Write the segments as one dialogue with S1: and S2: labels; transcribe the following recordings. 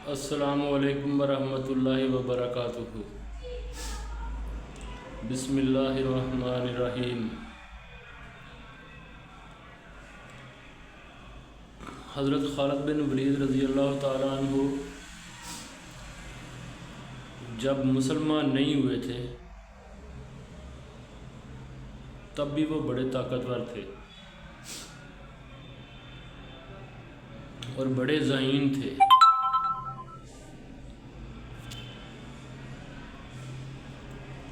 S1: السلام علیکم ورحمۃ اللہ وبرکاتہ۔ بسم اللہ الرحمن الرحیم۔ حضرت خالد بن ولید رضی اللہ تعالیٰ عنہ جب مسلمان نہیں ہوئے تھے تب بھی وہ بڑے طاقتور تھے اور بڑے ذہین تھے۔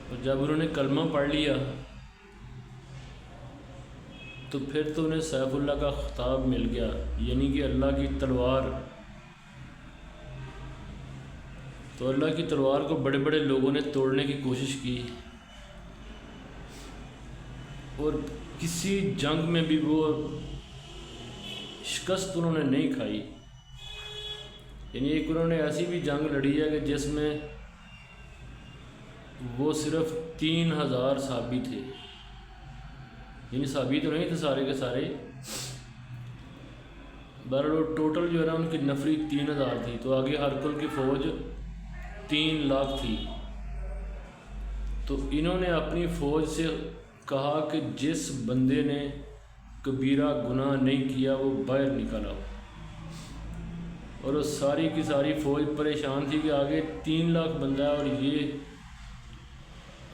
S1: اور جب انہوں نے کلمہ پڑھ لیا تو پھر تو انہیں سیف اللہ کا خطاب مل گیا، یعنی کہ اللہ کی تلوار۔ تو اللہ کی تلوار کو بڑے بڑے لوگوں نے توڑنے کی کوشش کی اور کسی جنگ میں بھی وہ شکست انہوں نے نہیں کھائی۔ یعنی ایک انہوں نے ایسی بھی جنگ لڑی ہے کہ جس میں وہ صرف 3000 صحابی تھے، یعنی صحابی تو نہیں تھے سارے کے سارے، بہرحال ٹوٹل جو ہے نا ان کی نفری 3000 تھی، تو آگے ہرکل کی فوج 3 لاکھ تھی۔ تو انہوں نے اپنی فوج سے کہا کہ جس بندے نے کبیرہ گناہ نہیں کیا وہ باہر نکل آؤ، اور وہ ساری کی ساری فوج پریشان تھی کہ آگے 3 لاکھ بندہ ہے اور یہ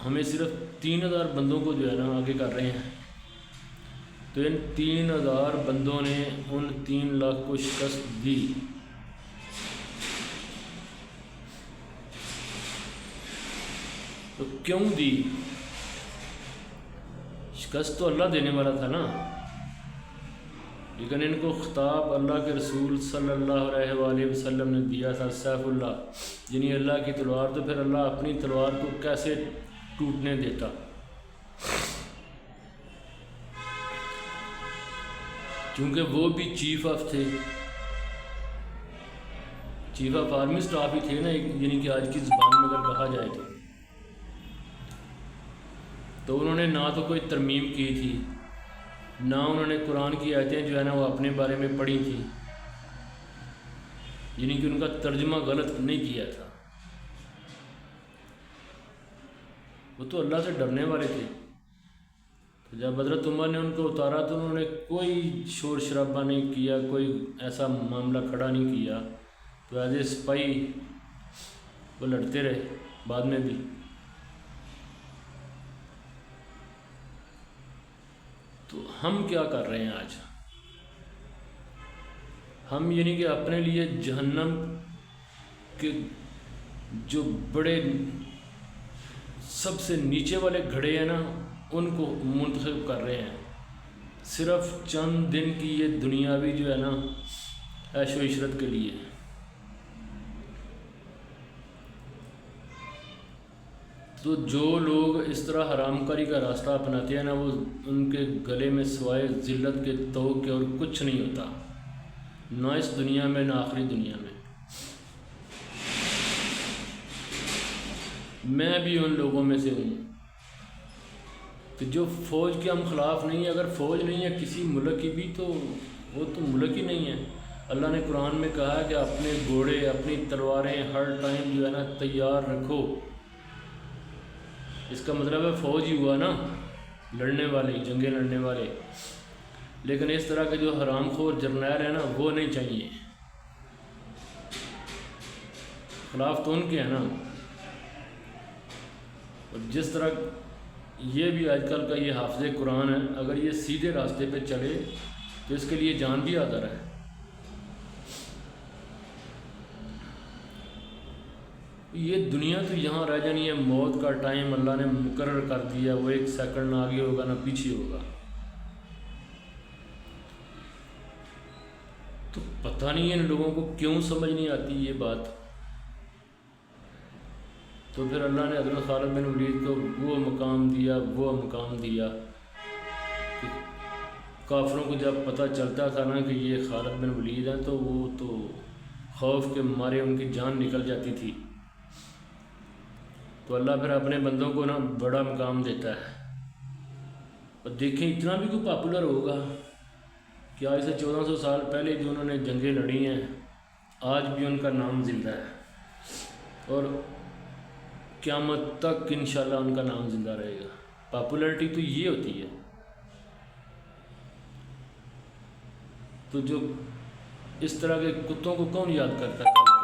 S1: ہمیں صرف 3000 بندوں کو جو ہے نا آگے کر رہے ہیں۔ تو ان 3000 بندوں نے ان 3 لاکھ کو شکست دی۔ تو کیوں دی؟ شکست تو اللہ دینے والا تھا نا، لیکن ان کو خطاب اللہ کے رسول صلی اللہ علیہ وآلہ وسلم نے دیا تھا، سیف اللہ یعنی اللہ کی تلوار۔ تو پھر اللہ اپنی تلوار کو کیسے ٹوٹنے دیتا؟ کیونکہ وہ بھی چیف آف تھے، چیف آف آرمی سٹاف ہی تھے نا، یعنی کہ آج کی زبان میں اگر کہا جائے تو انہوں نے نہ تو کوئی ترمیم کی تھی، نہ انہوں نے قرآن کی آیتیں جو ہے نا وہ اپنے بارے میں پڑھی تھی، یعنی کہ ان کا ترجمہ غلط نہیں کیا تھا۔ وہ تو اللہ سے ڈرنے والے تھے۔ تو جب حضرت عمر نے ان کو اتارا تو انہوں نے کوئی شور شرابہ نہیں کیا، کوئی ایسا معاملہ کھڑا نہیں کیا، تو ایز اے سپاہی وہ لڑتے رہے بعد میں بھی۔ تو ہم کیا کر رہے ہیں آج؟ ہم یعنی کہ اپنے لیے جہنم کے جو بڑے سب سے نیچے والے گھڑے ہیں نا ان کو منتخب کر رہے ہیں، صرف چند دن کی یہ دنیاوی جو ہے نا عیش و عشرت کے لیے۔ تو جو لوگ اس طرح حرام کاری کا راستہ اپناتے ہیں نا وہ ان کے گلے میں سوائے ذلت کے طوق کے اور کچھ نہیں ہوتا، نہ اس دنیا میں نہ آخری دنیا میں۔ میں بھی ان لوگوں میں سے ہوں کہ جو فوج کے ہم خلاف نہیں ہیں۔ اگر فوج نہیں ہے کسی ملک کی بھی تو وہ تو ملک ہی نہیں ہے۔ اللہ نے قرآن میں کہا ہے کہ اپنے گھوڑے اپنی تلواریں ہر ٹائم جو ہے نا تیار رکھو۔ اس کا مطلب ہے فوج ہی ہوا نا، لڑنے والے، جنگیں لڑنے والے۔ لیکن اس طرح کے جو حرام خور جرنیل ہیں نا وہ نہیں چاہیے، خلاف تو ان کے ہیں نا۔ اور جس طرح یہ بھی آج کل کا یہ حافظ قرآن ہے، اگر یہ سیدھے راستے پہ چلے تو اس کے لیے جان بھی حاضر ہے۔ یہ دنیا تو یہاں رہ جانی ہے، موت کا ٹائم اللہ نے مقرر کر دیا، وہ 1 سیکنڈ نہ آگے ہوگا نہ پیچھے ہوگا۔ تو پتہ نہیں ان لوگوں کو کیوں سمجھ نہیں آتی یہ بات۔ تو پھر اللہ نے حضرت خالد بن ولید کو وہ مقام دیا کہ کافروں کو جب پتہ چلتا تھا نا کہ یہ خالد بن ولید ہیں تو وہ تو خوف کے مارے ان کی جان نکل جاتی تھی۔ تو اللہ پھر اپنے بندوں کو نا بڑا مقام دیتا ہے۔ اور دیکھیں اتنا بھی کوئی پاپولر ہوگا کہ آج سے 1400 سال پہلے جو انہوں نے جنگیں لڑی ہیں آج بھی ان کا نام زندہ ہے اور قیامت تک انشاءاللہ ان کا نام زندہ رہے گا۔ پاپولرٹی تو یہ ہوتی ہے، تو جو اس طرح کے کتوں کو کون یاد کرتا ہے؟